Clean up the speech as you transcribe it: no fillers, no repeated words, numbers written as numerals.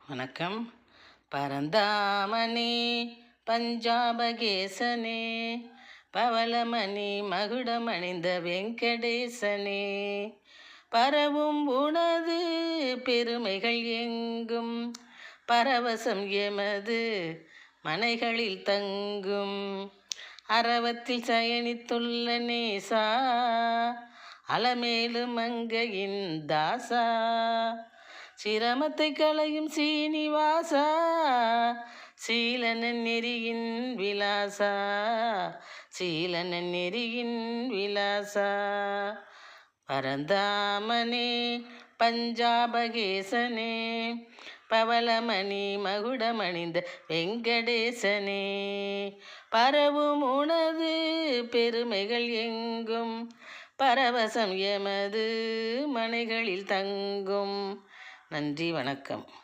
வணக்கம். பரந்தாமனே பஞ்சாபகேசனே பவளமணி மகுடமணிந்த வெங்கடேசனே, பரவும் உனது பெருமைகள் எங்கும் பரவசம் எமது மனைகளில் தங்கும். அரவத்தில் சயனித்துள்ள நேசா, அலமேலு மங்கையின் தாசா, சிரமத்தை களையும் சீனிவாசா, சீலனன் நெறியின் விலாசா, சீலனன் நெறியின் விலாசா. பரந்தாமனே பஞ்சாபகேசனே பவளமணி மகுடமணிந்த வெங்கடேசனே, பரவும் உனது பெருமைகள் எங்கும் பரவசம் எமது மனைகளில் தங்கும். நன்றி, வணக்கம்.